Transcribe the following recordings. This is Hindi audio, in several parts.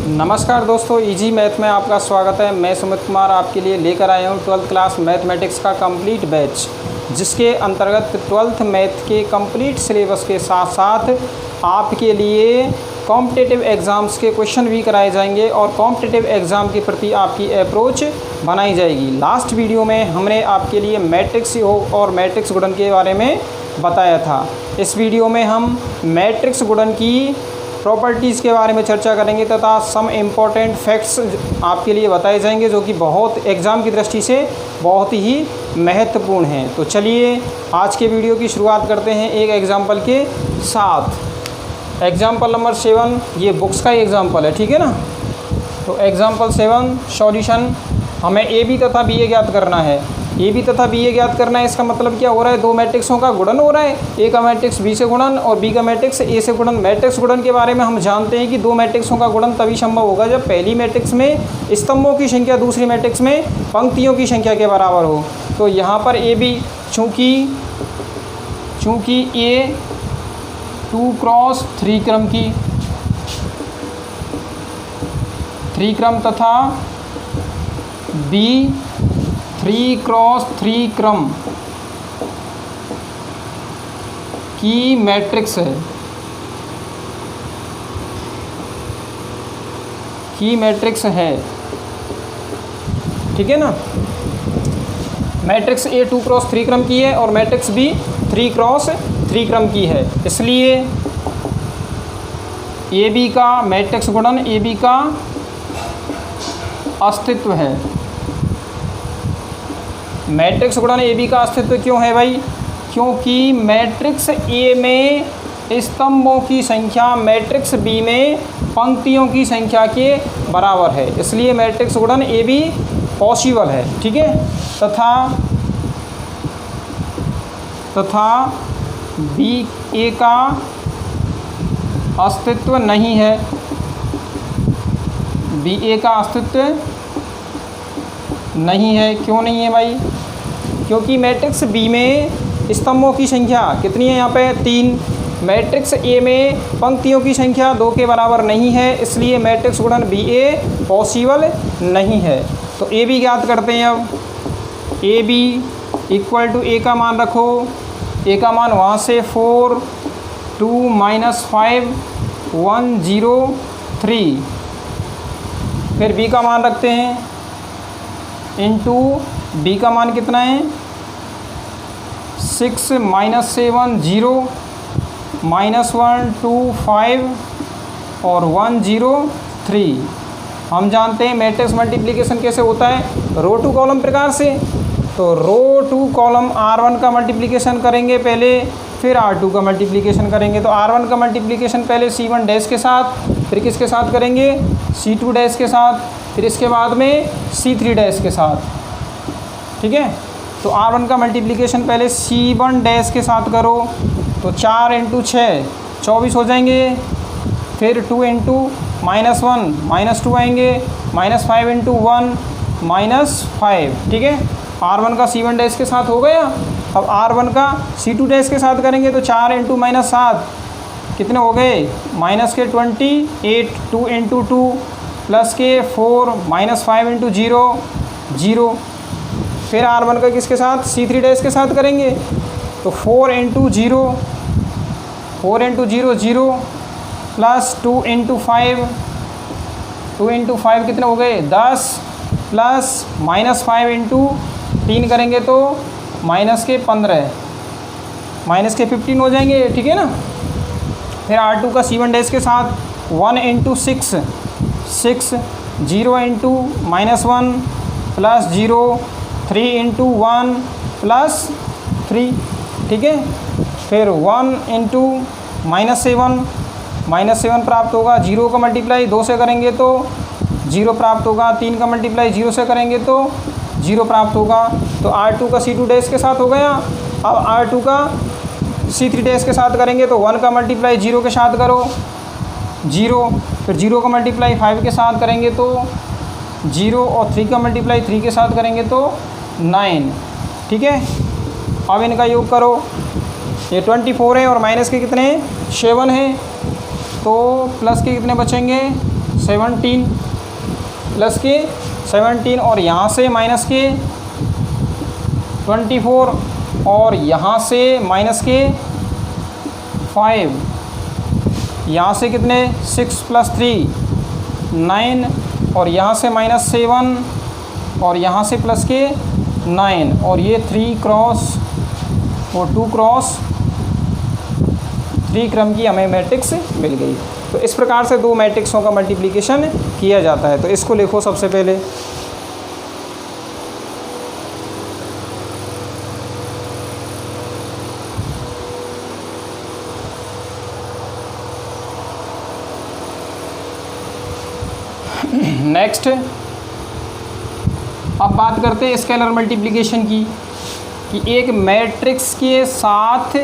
नमस्कार दोस्तों, इजी मैथ में आपका स्वागत है। मैं सुमित कुमार आपके लिए लेकर आया हूँ 12th क्लास मैथमेटिक्स का कंप्लीट बैच, जिसके अंतर्गत 12th मैथ के कंप्लीट सिलेबस के साथ साथ आपके लिए कॉम्पिटिटिव एग्ज़ाम्स के क्वेश्चन भी कराए जाएंगे और कॉम्पिटिटिव एग्ज़ाम के प्रति आपकी अप्रोच बनाई जाएगी। लास्ट वीडियो में हमने आपके लिए मैट्रिक्स योग और मैट्रिक्स गुणन के बारे में बताया था। इस वीडियो में हम मैट्रिक्स गुणन की प्रॉपर्टीज़ के बारे में चर्चा करेंगे तथा सम इम्पॉर्टेंट फैक्ट्स आपके लिए बताए जाएंगे, जो कि बहुत एग्ज़ाम की दृष्टि से बहुत ही महत्वपूर्ण हैं। तो चलिए आज के वीडियो की शुरुआत करते हैं एक एग्ज़ाम्पल के साथ। एग्ज़ाम्पल नंबर 7, ये बुक्स का ही एग्ज़ाम्पल है, ठीक है ना। तो एग्ज़ाम्पल 7 सॉल्यूशन, हमें ए बी तथा बी ए ज्ञात करना है। ए बी तथा बी ए ज्ञात करना है, इसका मतलब क्या हो रहा है, दो मैट्रिक्सों का गुणन हो रहा है। ए का मैट्रिक्स बी से गुणन और बी का मैट्रिक्स ए से गुणन। मैट्रिक्स गुणन के बारे में हम जानते हैं कि दो मैट्रिक्सों का गुणन तभी संभव होगा जब पहली मैट्रिक्स में स्तंभों की संख्या दूसरी मैट्रिक्स में पंक्तियों की संख्या के बराबर हो। तो यहाँ पर ए बी चूँकि ए 2x3 क्रम की 3 क्रम तथा बी 3x3 क्रम की मैट्रिक्स है, ठीक है ना। मैट्रिक्स ए 2x3 क्रम की है और मैट्रिक्स बी 3x3 क्रम की है, इसलिए ए बी का मैट्रिक्स गुणन ए बी का अस्तित्व है। मैट्रिक्स गुणन ए बी का अस्तित्व क्यों है भाई? क्योंकि मैट्रिक्स ए में स्तंभों की संख्या मैट्रिक्स बी में पंक्तियों की संख्या के बराबर है, इसलिए मैट्रिक्स गुणन ए बी पॉसिबल है, ठीक है। तथा बी ए का अस्तित्व नहीं है। बी ए का अस्तित्व नहीं है। क्यों नहीं है भाई? क्योंकि मैट्रिक्स बी में स्तंभों की संख्या कितनी है, यहाँ पे 3। मैट्रिक्स ए में पंक्तियों की संख्या 2 के बराबर नहीं है, इसलिए मैट्रिक्स गुणन बी ए पॉसिबल नहीं है। तो ए बी ज्ञात करते हैं। अब ए बी इक्वल टू ए का मान रखो, ए का मान वहाँ से 4 2 -5 1 0 3। फिर बी का मान रखते हैं इंटू बी का मान कितना है 6 -7 0 -1 2 5 और 1 0 3। हम जानते हैं मैट्रिक्स मल्टीप्लिकेशन कैसे होता है, रो टू कॉलम प्रकार से। तो रो टू कॉलम R1 का मल्टीप्लिकेशन करेंगे पहले, फिर R2 का मल्टीप्लिकेशन करेंगे। तो R1 का मल्टीप्लिकेशन पहले C1 डैश के साथ, फिर किसके साथ करेंगे C2 डैश के साथ, फिर इसके बाद में C3 डैश के साथ, ठीक है। तो R1 का मल्टीप्लिकेशन पहले C1 डैश के साथ करो, तो 4 × 6 24 हो जाएंगे। फिर 2 × -1 -2 आएंगे, -5 × 1 -5, ठीक है। R1 का C1 डैश के साथ हो गया। अब R1 का C2 डैश के साथ करेंगे तो 4 × -7 कितने हो गए -28, 2 × 2 प्लस के 4 -5 × 0 0। फिर R1 का किसके साथ C3 डैश के साथ करेंगे तो 4 × 0 0 प्लस 2 × 5 कितने हो गए 10 प्लस -5 × 3 करेंगे तो -15 -15 हो जाएंगे, ठीक है ना। फिर R2 का C1 डैश के साथ 1 × 6 0 × -1 प्लस 0 3 × 1 प्लस 3, ठीक है। फिर 1 × -7 प्राप्त होगा। 0 का मल्टीप्लाई 2 से करेंगे तो 0 प्राप्त होगा। 3 का मल्टीप्लाई 0 से करेंगे तो 0 प्राप्त होगा। तो R2 का C2 डैश के साथ हो गया। अब R2 का C3 डैश के साथ करेंगे तो 1 का मल्टीप्लाई 0 के साथ करो 0, फिर 0 का मल्टीप्लाई 5 के साथ करेंगे तो 0 और 3 का मल्टीप्लाई 3 के साथ करेंगे तो 9, ठीक है। अब इनका योग करो, ये 24 है और माइनस के कितने 7 है, तो प्लस के कितने बचेंगे 17 प्लस के 17 और यहाँ से माइनस के 24 और यहाँ से माइनस के 5, यहाँ से कितने 6 प्लस 3 9 और यहाँ से माइनस 7 और यहाँ से प्लस के 9 और ये 3 क्रॉस और 2 क्रॉस 3 क्रम की हमें मैट्रिक्स मिल गई। तो इस प्रकार से दो मैट्रिक्सों का मल्टीप्लिकेशन किया जाता है। तो इसको लिखो सबसे पहले। नेक्स्ट अब बात करते हैं स्केलर मल्टीप्लिकेशन की, कि एक मैट्रिक्स के साथ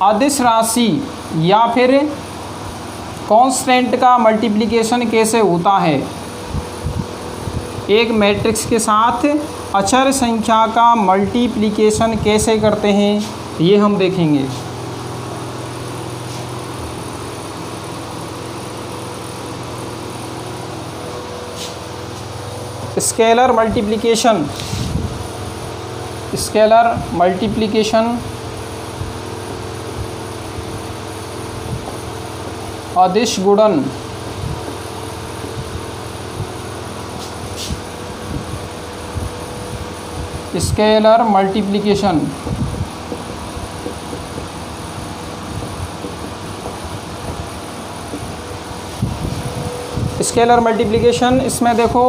अदिश राशि या फिर कांस्टेंट का मल्टीप्लिकेशन कैसे होता है। एक मैट्रिक्स के साथ अचर संख्या का मल्टीप्लिकेशन कैसे करते हैं ये हम देखेंगे। स्केलर मल्टीप्लिकेशन, स्केलर मल्टीप्लिकेशन अदिश गुणन स्केलर मल्टीप्लिकेशन स्केलर मल्टीप्लिकेशन इसमें देखो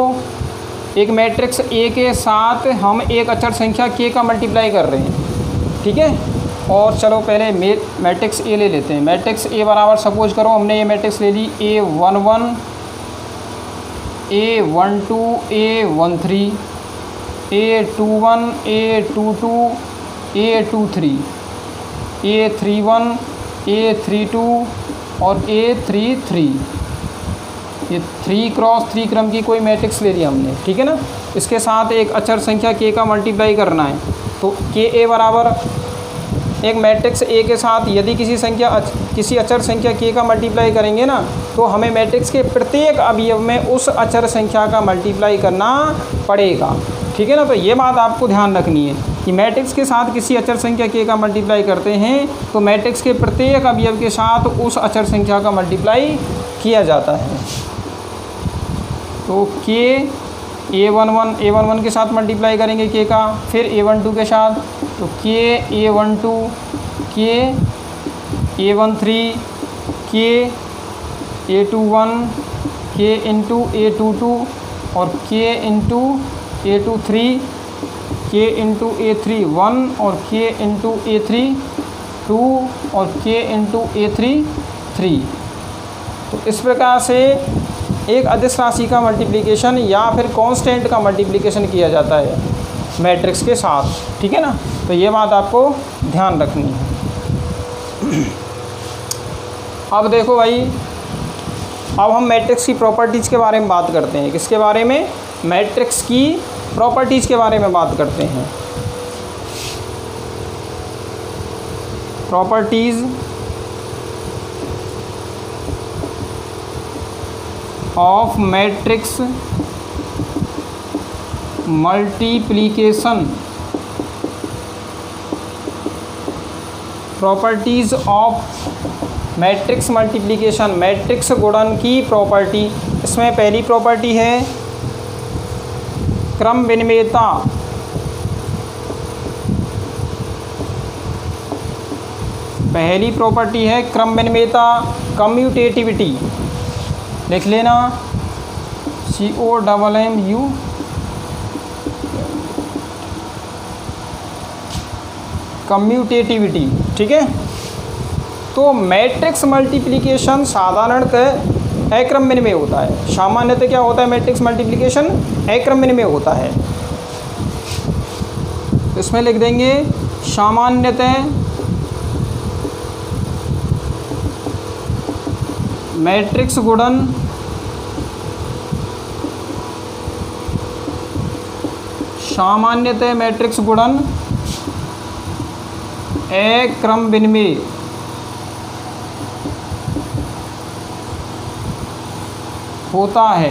एक मैट्रिक्स ए के साथ हम एक अचर संख्या के का मल्टीप्लाई कर रहे हैं, ठीक है। और चलो पहले मैट्रिक्स ए ले लेते हैं। मैट्रिक्स ए बराबर सपोज करो हमने ये मैट्रिक्स ले ली A11 A12 A13 A21 A22 A23 A31 A32 और A33। ये 3 क्रॉस 3 क्रम की कोई मैट्रिक्स ले ली हमने, ठीक है ना। इसके साथ एक अचर संख्या के का मल्टीप्लाई करना है। तो के ए बराबर एक मैट्रिक्स ए के साथ यदि किसी अचर संख्या के का मल्टीप्लाई करेंगे ना, तो हमें मैट्रिक्स के प्रत्येक अवयव में उस अचर संख्या का मल्टीप्लाई करना पड़ेगा, ठीक है ना। तो ये बात आपको ध्यान रखनी है कि मैट्रिक्स के साथ किसी अचर संख्या के का मल्टीप्लाई करते हैं तो मैट्रिक्स के प्रत्येक अवयव के साथ उस अचर संख्या का मल्टीप्लाई किया जाता है। तो के A11 के साथ मल्टीप्लाई करेंगे के का, फिर A12 के साथ, तो के A12 के A13 के A21 के इंटू A22 और के इंटू A23 के इंटू A31 और के इंटू A32 और के इंटू A33। तो इस प्रकार से एक अदिश राशि का मल्टीप्लिकेशन या फिर कांस्टेंट का मल्टीप्लिकेशन किया जाता है मैट्रिक्स के साथ, ठीक है ना। तो ये बात आपको ध्यान रखनी है। अब देखो भाई, अब हम मैट्रिक्स की प्रॉपर्टीज़ के बारे में बात करते हैं। किसके बारे में? मैट्रिक्स की प्रॉपर्टीज़ के बारे में बात करते हैं। Properties of matrix multiplication. Properties of matrix multiplication, matrix गुणन की प्रॉपर्टी। इसमें पहली प्रॉपर्टी है क्रम विनिमेयता। पहली प्रॉपर्टी है क्रम विनिमेयता, कम्यूटेटिविटी। लिख लेना COMMU, कम्यूटेटिविटी, ठीक है। तो मैट्रिक्स मल्टीप्लिकेशन साधारणतः अक्रम विनिमेय होता है। सामान्यतः क्या होता है? मैट्रिक्स मल्टीप्लिकेशन अक्रम विनिमेय होता है। इसमें लिख देंगे सामान्यतः मैट्रिक्स गुणन सामान्यतः मैट्रिक्स गुणन अक्रम विनिमेय। होता है,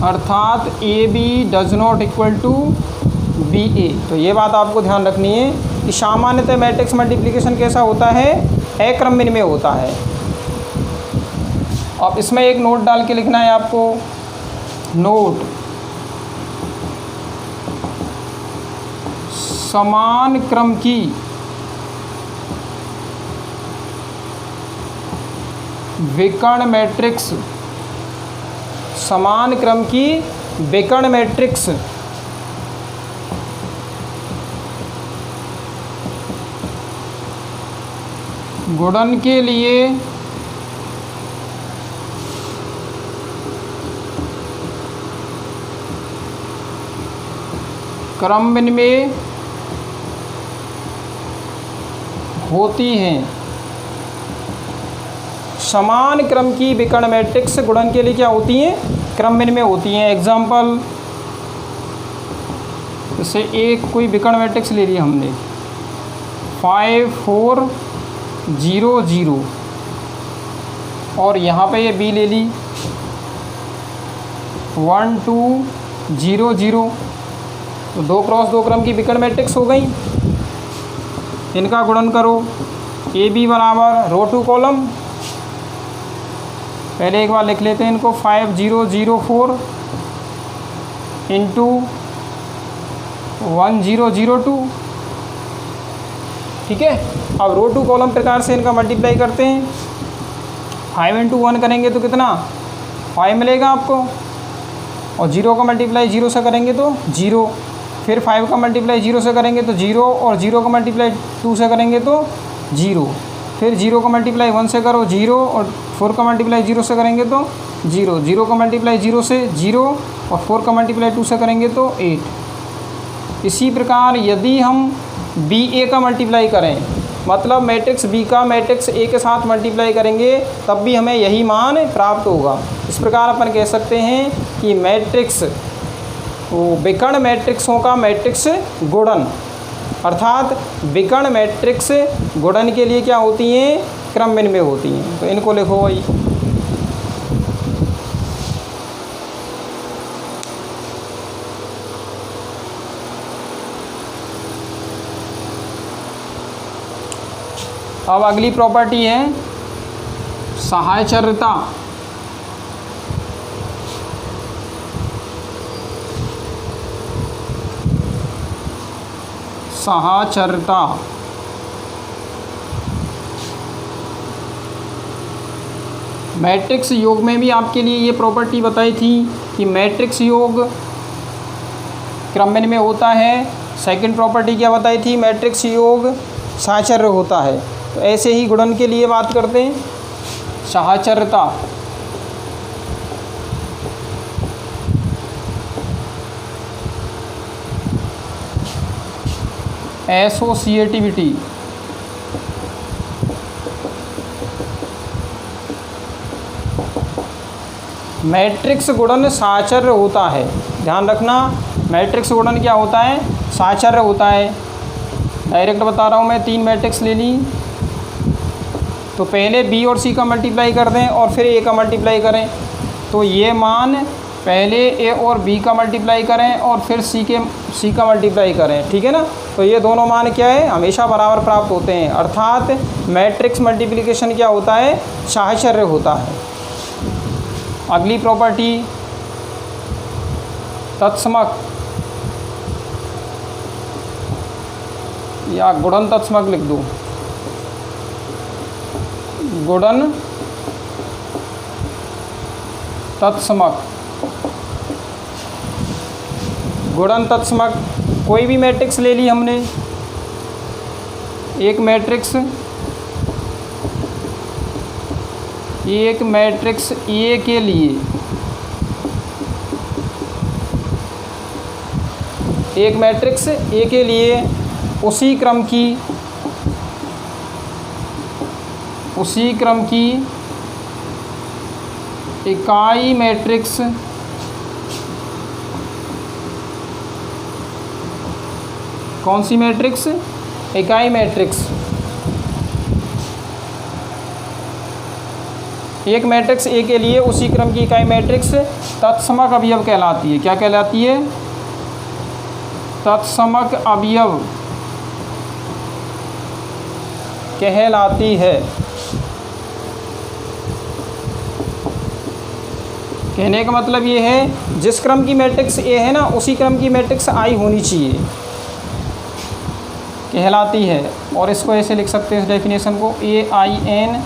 अर्थात A B does not equal to B A. तो ये बात आपको ध्यान रखनी है कि सामान्यतः मैट्रिक्स मल्टीप्लिकेशन कैसा होता है, अक्रम में होता है। अब इसमें एक नोट डाल के लिखना है आपको, नोट समान क्रम की विकर्ण मैट्रिक्स, समान क्रम की विकर्ण मैट्रिक्स गुणन के लिए क्रम में होती हैं। समान क्रम की विकर्ण मैट्रिक्स गुणन के लिए क्या होती हैं, क्रम में होती हैं। एग्जाम्पल, जैसे एक कोई विकर्ण मैट्रिक्स ले लिया हमने 5 4 0 0 और यहाँ पे ये बी ले ली 1 2 0 0। तो 2 क्रॉस 2 क्रम की विकर्ण मैट्रिक्स हो गई। इनका गुणन करो, ए बी बराबर रो टू कॉलम। पहले एक बार लिख लेते हैं इनको, 5 0 0 4 इंटू 1 0 0 2। ठीक है। अब रो टू कॉलम प्रकार से इनका मल्टीप्लाई करते हैं। 5 इंटू 1 करेंगे तो कितना 5 मिलेगा आपको, और 0 का मल्टीप्लाई 0 से करेंगे तो 0, फिर 5 का मल्टीप्लाई 0 से करेंगे तो 0, और 0 का मल्टीप्लाई 2 से करेंगे तो 0, फिर 0 का मल्टीप्लाई 1 से करो 0, और 4 का मल्टीप्लाई 0 से करेंगे तो 0, 0 का मल्टीप्लाई 0 से 0, और 4 का मल्टीप्लाई 2 से करेंगे तो 8। इसी प्रकार यदि हम बी ए का मल्टीप्लाई करें, मतलब मैट्रिक्स बी का मैट्रिक्स ए के साथ मल्टीप्लाई करेंगे, तब भी हमें यही मान प्राप्त होगा। इस प्रकार अपन कह सकते हैं कि मैट्रिक्स विकर्ण मैट्रिक्सों का मैट्रिक्स गुणन, अर्थात विकर्ण मैट्रिक्स गुणन के लिए क्या होती हैं, क्रम में होती हैं। तो इनको लिखो भाई। अब अगली प्रॉपर्टी है साहचर्यता। साहचर्यता मैट्रिक्स योग में भी आपके लिए ये प्रॉपर्टी बताई थी कि मैट्रिक्स योग क्रम में होता है। सेकंड प्रॉपर्टी क्या बताई थी, मैट्रिक्स योग साहचर्य होता है। तो ऐसे ही गुणन के लिए बात करते हैं, साहचर्यता। एसोसिएटिविटी, मैट्रिक्स गुणन साहचर्य होता है। ध्यान रखना, मैट्रिक्स गुणन क्या होता है, साहचर्य होता है। डायरेक्ट बता रहा हूँ मैं, 3 मैट्रिक्स ले ली, तो पहले बी और सी का मल्टीप्लाई कर दें और फिर ए का मल्टीप्लाई करें, तो ये मान पहले ए और बी का मल्टीप्लाई करें और फिर सी का मल्टीप्लाई करें। ठीक है ना। तो ये दोनों मान क्या है, हमेशा बराबर प्राप्त होते हैं, अर्थात मैट्रिक्स मल्टीप्लिकेशन क्या होता है, साहचर्य होता है। अगली प्रॉपर्टी तत्समक या गुणन तत्समक लिख दो, गुणन तत्समक। गुणन तत्समक, कोई भी मैट्रिक्स ले ली हमने, एक मैट्रिक्स ए के लिए, एक मैट्रिक्स ए के लिए उसी क्रम की इकाई मैट्रिक्स कौन सी मैट्रिक्स, इकाई मैट्रिक्स एक मैट्रिक्स ए के लिए उसी क्रम की इकाई मैट्रिक्स तत्समक अवयव कहलाती है। क्या कहलाती है? तत्समक अवयव कहलाती है। कहने का मतलब ये है जिस क्रम की मैट्रिक्स ए है ना उसी क्रम की मैट्रिक्स आई होनी चाहिए, कहलाती है। और इसको ऐसे लिख सकते हैं इस डेफिनेशन को, ए आई एन,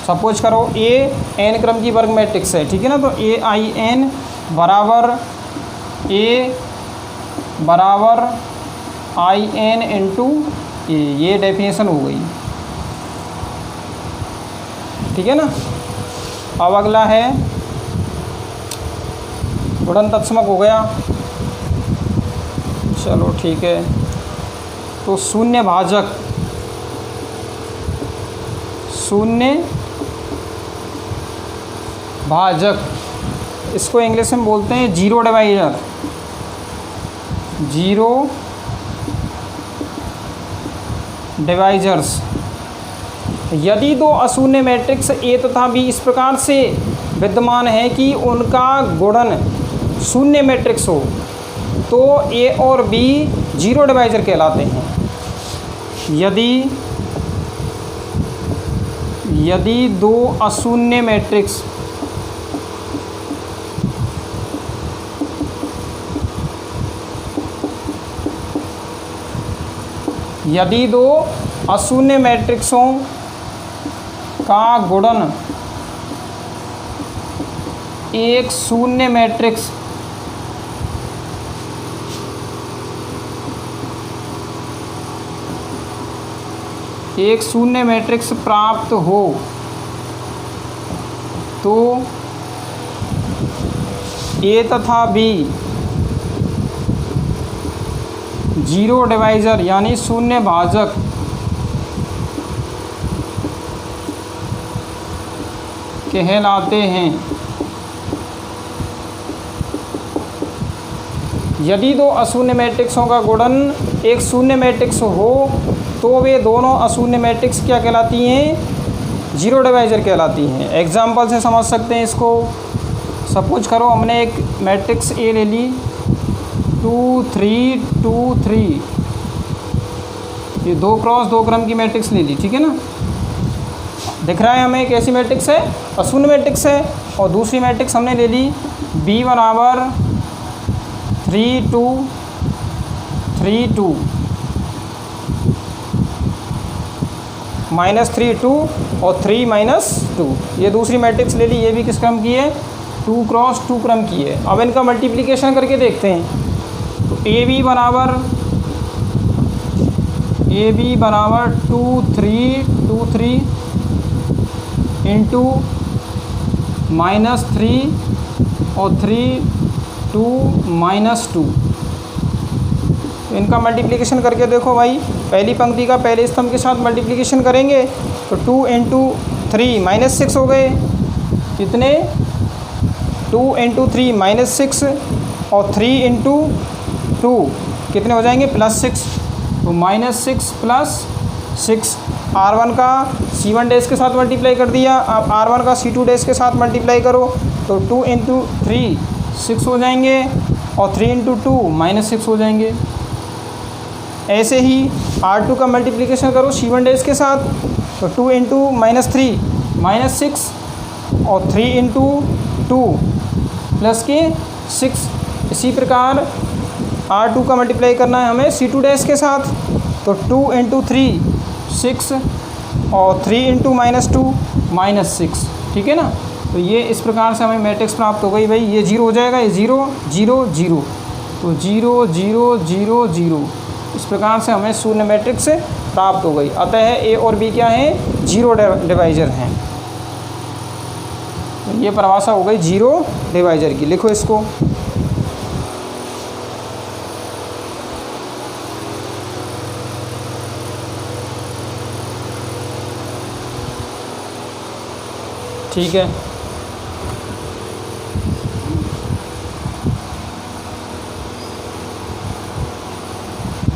सपोज करो ए एन क्रम की वर्ग मैट्रिक्स है, ठीक है ना, तो ए आई एन बराबर ए बराबर आई एन इंटू ए, ये डेफिनेशन हो गई, ठीक है ना। अब अगला है गुणन तत्समक हो गया, चलो ठीक है। तो शून्य भाजक, शून्य भाजक, इसको इंग्लिश में बोलते हैं जीरो डिवाइजर, जीरो डिवाइजर्स। यदि दो अशून्य मैट्रिक्स ए तथा बी इस प्रकार से विद्यमान है कि उनका गुणन शून्य मैट्रिक्स हो तो ए और बी जीरो डिवाइजर कहलाते हैं। यदि दो अशून्य मैट्रिक्स यदि दो अशून्य मैट्रिक्सों का गुणन एक शून्य मैट्रिक्स प्राप्त हो तो ए तथा बी जीरो डिवाइजर यानी शून्य भाजक कहलाते हैं। यदि दो अशून्य मैट्रिक्सों का गुणन एक शून्य मैट्रिक्स हो तो वे दोनों अशून्य मैट्रिक्स क्या कहलाती हैं? जीरो डिवाइजर कहलाती हैं। एग्जाम्पल से समझ सकते हैं इसको। सपोज करो हमने एक मैट्रिक्स ए ले ली 2 3 2 3, ये 2 क्रॉस 2 क्रम की मैट्रिक्स ले ली, ठीक है ना। दिख रहा है हमें कैसी मैट्रिक्स है? अशून्य मैट्रिक्स है। और दूसरी मैट्रिक्स हमने ले ली बी बराबर 3 2 3 2 -3 2 और 3 -2, ये दूसरी मैट्रिक्स ले ली। ये भी किस क्रम की है? 2 क्रॉस 2 क्रम की है। अब इनका मल्टीप्लिकेशन करके देखते हैं। तो ए बी बराबर 2 3 2 3 इंटू -3 और 3 2 -2। तो इनका मल्टीप्लिकेशन करके देखो भाई, पहली पंक्ति का पहले स्तंभ के साथ मल्टीप्लिकेशन करेंगे तो 2 इंटू 3 -6 हो गए। कितने? 2 इंटू 3 -6 और 3 इंटू 2 कितने हो जाएंगे? +6। तो -6 + 6 R1 का C1 डैश के साथ मल्टीप्लाई कर दिया। अब R1 का C2 डैश के साथ मल्टीप्लाई करो तो 2 इंटू 3 6 हो जाएंगे और 3 इंटू 2 -6 हो जाएंगे। ऐसे ही R2 का मल्टीप्लिकेशन करो C1 डैश के साथ तो 2 इंटू -3 -6 और 3 इंटू 2 प्लस के 6। इसी प्रकार R2 का मल्टीप्लाई करना है हमें C2 डैश के साथ तो 2 इंटू 3 6 और 3 इंटू -2 -6, ठीक है ना। तो ये इस प्रकार से हमें मैट्रिक्स प्राप्त हो गई भाई। ये 0 हो जाएगा, ये 0 0 0, तो 0 0 0 0, इस प्रकार से हमें शून्य मैट्रिक्स प्राप्त हो गई। अतः ए और बी क्या हैं? जीरो डिवाइजर हैं। तो ये परिभाषा हो गई जीरो डिवाइजर की। लिखो इसको। ठीक है।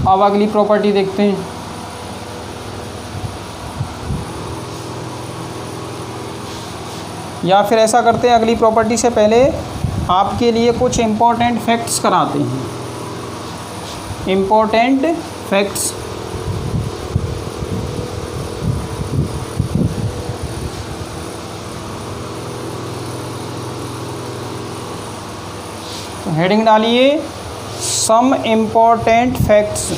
अब अगली प्रॉपर्टी देखते हैं। या फिर ऐसा करते हैं, अगली प्रॉपर्टी से पहले आपके लिए कुछ इम्पोर्टेंट फैक्ट्स कराते हैं। Important facts. तो हेडिंग डालिए some important facts.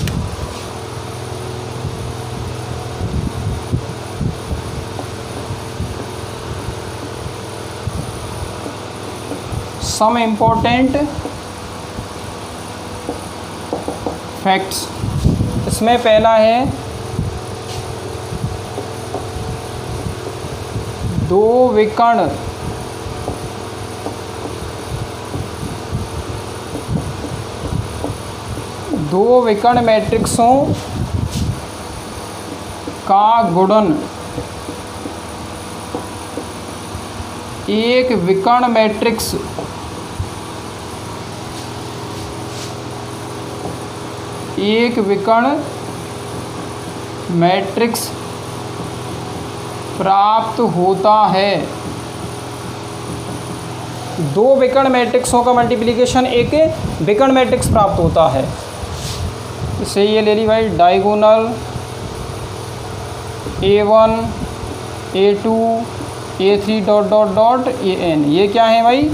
Some important facts. इसमें पहला है दो विकर्ण मैट्रिक्सों का गुणन एक विकर्ण मैट्रिक्स प्राप्त होता है। दो विकर्ण मैट्रिक्सों का मल्टीप्लिकेशन एक विकर्ण मैट्रिक्स प्राप्त होता है। इसे ये ले ली भाई, diagonal A1 A2 A3 dot dot dot AN। ये क्या है भाई?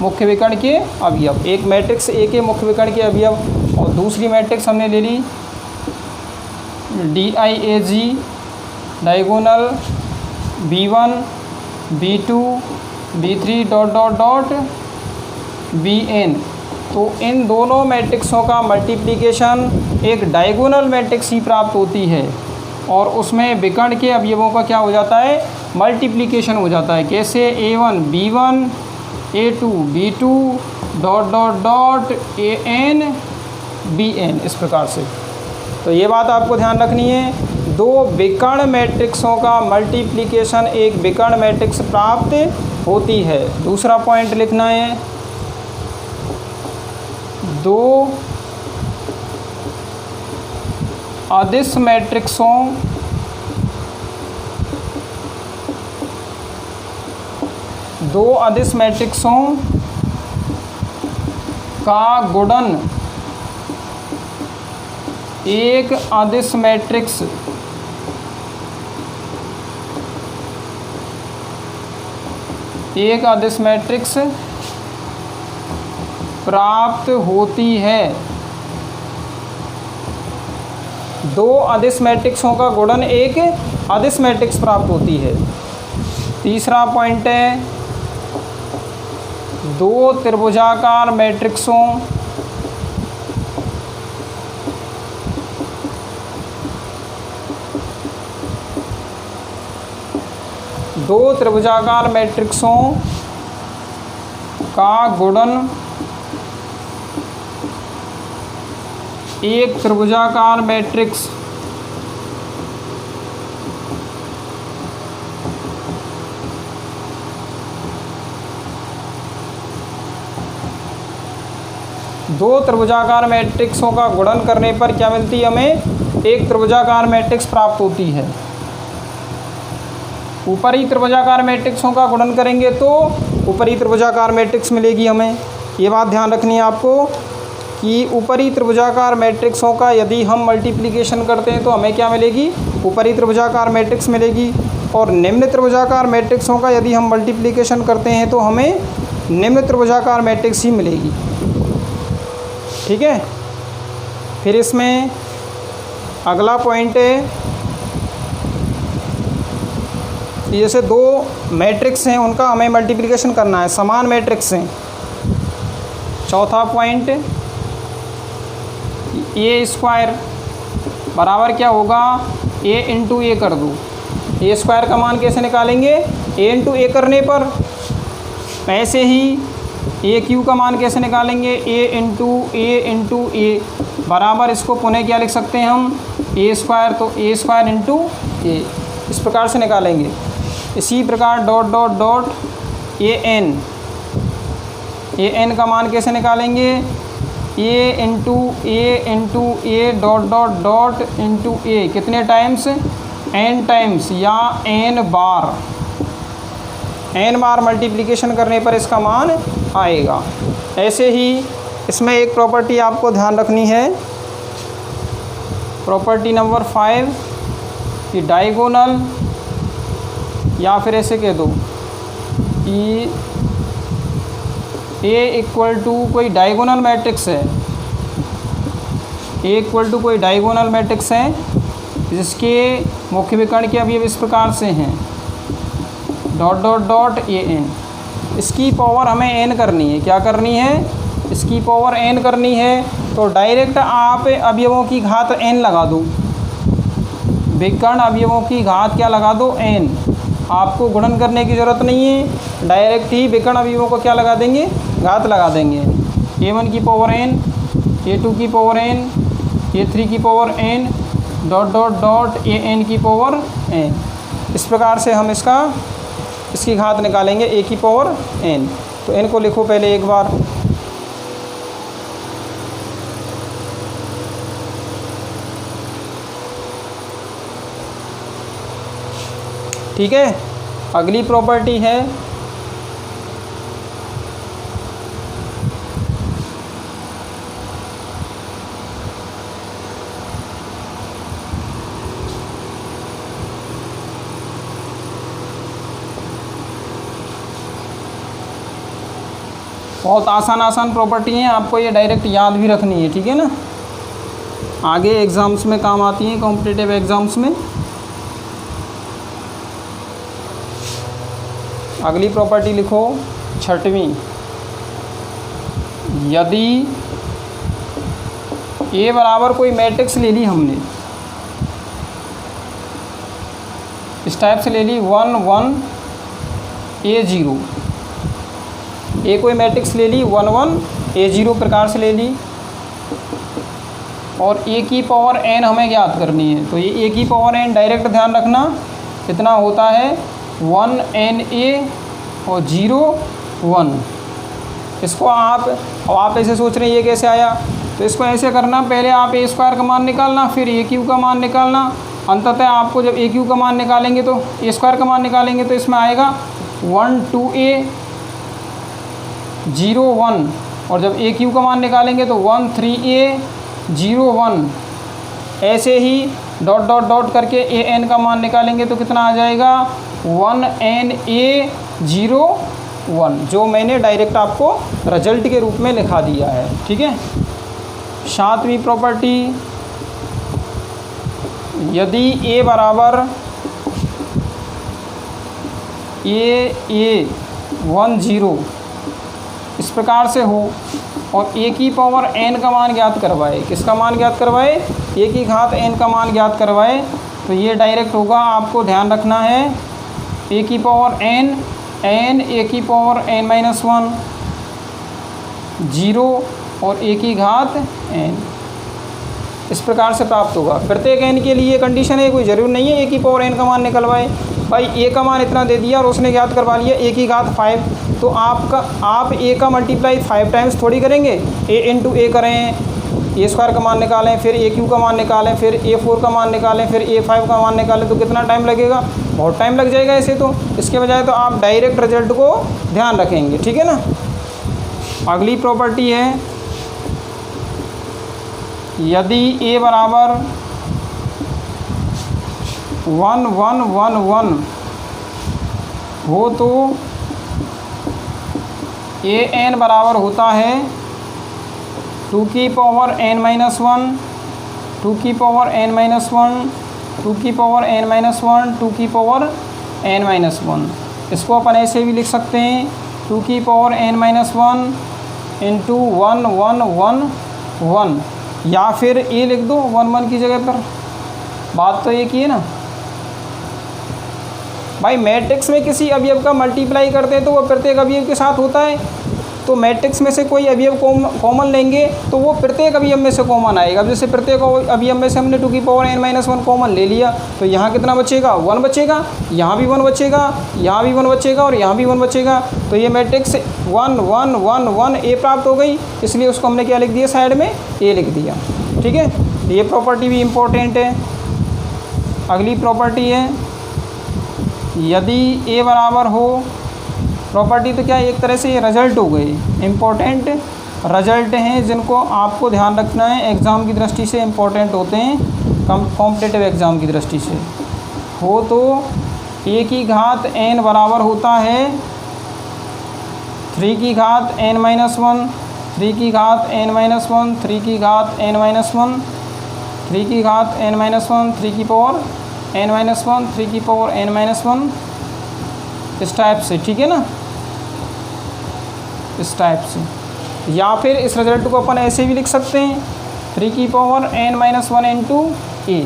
मुख्य विकर्ण के अवयव। एक मैट्रिक्स A के मुख्य विकर्ण के अवयव, और दूसरी मैट्रिक्स हमने ले ली DIAG, diagonal B1 B2 B3 dot dot dot BN। तो इन दोनों मैट्रिक्सों का मल्टीप्लिकेशन एक डायगोनल मैट्रिक्स ही प्राप्त होती है, और उसमें विकर्ण के अवयवों का क्या हो जाता है? मल्टीप्लिकेशन हो जाता है। कैसे? A1 B1 A2 B2 dot dot dot AN BN, इस प्रकार से। तो ये बात आपको ध्यान रखनी है, दो विकर्ण मैट्रिक्सों का मल्टीप्लिकेशन एक विकर्ण मैट्रिक्स प्राप्त होती है। दूसरा पॉइंट लिखना है, दो अदिश मैट्रिक्सों का गुणन एक अदिश मैट्रिक्स प्राप्त होती है। दो अदिश मैट्रिक्सों का गुणन एक अदिश मैट्रिक्स प्राप्त होती है। तीसरा पॉइंट है, दो त्रिभुजाकार मैट्रिक्सों का गुणन एक त्रिभुजाकार मैट्रिक्स दो त्रिभुजाकार मैट्रिक्सों का गुणन करने पर क्या मिलती है? हमें एक त्रिभुजाकार मैट्रिक्स प्राप्त होती है। ऊपरी त्रिभुजाकार मैट्रिक्सों का गुणन करेंगे तो ऊपरी त्रिभुजाकार मैट्रिक्स मिलेगी हमें। ये बात ध्यान रखनी है आपको कि ऊपरी त्रिभुजाकार मैट्रिक्सों का यदि हम मल्टीप्लिकेशन करते हैं तो हमें क्या मिलेगी? ऊपरी त्रिभुजाकार मैट्रिक्स मिलेगी। और निम्न त्रिभुजाकार मैट्रिक्सों का यदि हम मल्टीप्लिकेशन करते हैं तो हमें निम्न त्रिभुजाकार मैट्रिक्स ही मिलेगी। ठीक है। फिर इसमें अगला पॉइंट है, जैसे दो मैट्रिक्स हैं उनका हमें मल्टीप्लिकेशन करना है, समान मैट्रिक्स हैं। चौथा पॉइंट, ए स्क्वायर बराबर क्या होगा? A इंटू ए कर दो। ए स्क्वायर का मान कैसे निकालेंगे? A इंटू ए करने पर। ऐसे ही ए क्यू का मान कैसे निकालेंगे? A इंटू ए बराबर, इसको पुनः क्या लिख सकते हैं हम? ए स्क्वायर। तो ए स्क्वायर इंटू ए, इस प्रकार से निकालेंगे। इसी प्रकार डॉट डॉट डॉट AN का मान कैसे निकालेंगे? A into A dot dot dot into A, कितने टाइम्स? N टाइम्स या N बार। n बार मल्टीप्लिकेशन करने पर इसका मान आएगा। ऐसे ही इसमें एक प्रॉपर्टी आपको ध्यान रखनी है, प्रॉपर्टी नंबर 5 कि डायगोनल, या फिर ऐसे कह दो कि ए इक्वल टू कोई डायगोनल मैट्रिक्स है, ए इक्वल टू कोई डायगोनल मैट्रिक्स है जिसके मुख्य विकर्ण के अवयव इस प्रकार से हैं dot dot dot A N. इसकी पावर हमें एन करनी है। क्या करनी है? इसकी पावर एन करनी है। तो डायरेक्ट आप अवयवों की घात एन लगा दो, विकर्ण अवयवों की घात क्या लगा दो? एन। आपको गुणन करने की ज़रूरत नहीं है, डायरेक्ट ही विकर्ण अवयवों को क्या लगा देंगे? घात लगा देंगे। a1 की पावर n, a2 की पावर n, a3 की power n, dot dot dot an की पावर n। इस प्रकार से हम इसकी घात निकालेंगे a की पावर n। तो n को लिखो पहले एक बार, ठीक है। अगली प्रॉपर्टी है बहुत आसान प्रॉपर्टी हैं, आपको ये डायरेक्ट याद भी रखनी है, ठीक है ना, आगे एग्ज़ाम्स में काम आती हैं, कॉम्पिटिटिव एग्ज़ाम्स में। अगली प्रॉपर्टी लिखो 6वीं, यदि ए बराबर कोई मैट्रिक्स ले ली हमने, इस टाइप से ले ली 1 1 a0, ए कोई मैट्रिक्स ले ली 1 1 a0 प्रकार से ले ली, और ए की पावर n हमें ज्ञात करनी है। तो ये ए की पावर n डायरेक्ट ध्यान रखना कितना होता है 1na और 0 1। इसको आप ऐसे सोच रहे हैं ये कैसे आया, तो इसको ऐसे करना, पहले आप ए स्क्वायर का मान निकालना, फिर ए क्यू का मान निकालना। अंततः आपको जब ए क्यू का मान निकालेंगे तो ए स्क्वायर का मान निकालेंगे तो इसमें आएगा 1 2a 0 1, और जब ए क्यू का मान निकालेंगे तो 1 3a 0 1। ऐसे ही डॉट डॉट डॉट करके ए एन का मान निकालेंगे तो कितना आ जाएगा 1na 0 1, जो मैंने डायरेक्ट आपको रिजल्ट के रूप में लिखा दिया है, ठीक है। 7वीं प्रॉपर्टी, यदि ए बराबर a 1 0 इस प्रकार से हो और ए की पावर n का मान ज्ञात करवाए, किसका मान ज्ञात करवाए? ए की घात n का मान ज्ञात करवाए, तो ये डायरेक्ट होगा, आपको ध्यान रखना है ए की पावर n ए की पावर n-1 0 और ए की घात n, इस प्रकार से प्राप्त होगा। प्रत्येक n के लिए कंडीशन है, कोई ज़रूर नहीं है ए की पावर n का मान निकलवाए। भाई ए का मान इतना दे दिया और उसने ज्ञात करवा लिया ए की घात 5, तो आप ए का मल्टीप्लाई 5 टाइम्स थोड़ी करेंगे, ए इंटू ए करें, ए स्क्वायर का मान निकालें, फिर ए क्यू का मान निकालें, फिर a4 का मान निकालें, फिर a5 का मान निकालें, तो कितना टाइम लगेगा? बहुत टाइम लग जाएगा ऐसे। तो इसके बजाय तो आप डायरेक्ट रिजल्ट को ध्यान रखेंगे, ठीक है ना। अगली प्रॉपर्टी है, यदि ए बराबर 1 1 1 1 हो तो ए एन बराबर होता है 2 की पावर n-1 2 की पावर n-1 2 की पावर n-1 2 की पावर n-1। इसको अपन ऐसे भी लिख सकते हैं 2 की पावर n-1 इंटू 1 1 1 1, या फिर ए लिख दो 1 1 की जगह पर। बात तो एक ही है ना भाई, मैट्रिक्स में किसी अवयव का मल्टीप्लाई करते हैं तो वो प्रत्येक अवयव के साथ होता है, तो मैट्रिक्स में से कोई अवयव कॉमन लेंगे तो वो प्रत्येक अवयव में से कॉमन आएगा। अब जैसे प्रत्येक अवयव में से हमने 2 की पावर n-1 कॉमन ले लिया, तो यहाँ कितना बचेगा? 1 बचेगा, यहाँ भी 1 बचेगा, यहाँ भी 1 बचेगा और यहाँ भी 1 बचेगा। तो ये मैट्रिक्स 1 1 1 1 ए प्राप्त हो गई, इसलिए उसको हमने क्या लिख दिया? साइड में ए लिख दिया, ठीक है। ये प्रॉपर्टी भी इम्पोर्टेंट है। अगली प्रॉपर्टी है, यदि ए बराबर हो प्रॉपर्टी तो क्या है, एक तरह से ये रिजल्ट हो गए, इम्पोर्टेंट रिजल्ट हैं जिनको आपको ध्यान रखना है, एग्ज़ाम की दृष्टि से इम्पोर्टेंट होते हैं, कॉम्पिटिटिव एग्ज़ाम की दृष्टि से। हो तो a की घात n बराबर होता है 3 की घात n-1, 3 की घात n-1, 3 की घात n-1, 3 की घात n-1, 3 की पावर n-1, 3 की पावर n-1, इस टाइप से, ठीक है ना, इस टाइप से। या फिर इस रिजल्ट को अपन ऐसे भी लिख सकते हैं 3 की पावर n-1 इंटू ए,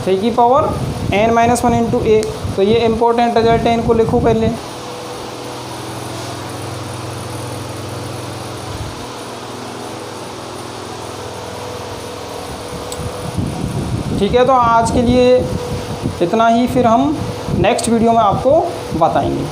3 की पावर n-1 इंटू ए। तो ये इम्पोर्टेंट रिजल्ट है, इनको लिखो पहले। ठीक है, तो आज के लिए इतना ही, फिर हम नेक्स्ट वीडियो में आपको बताएंगे।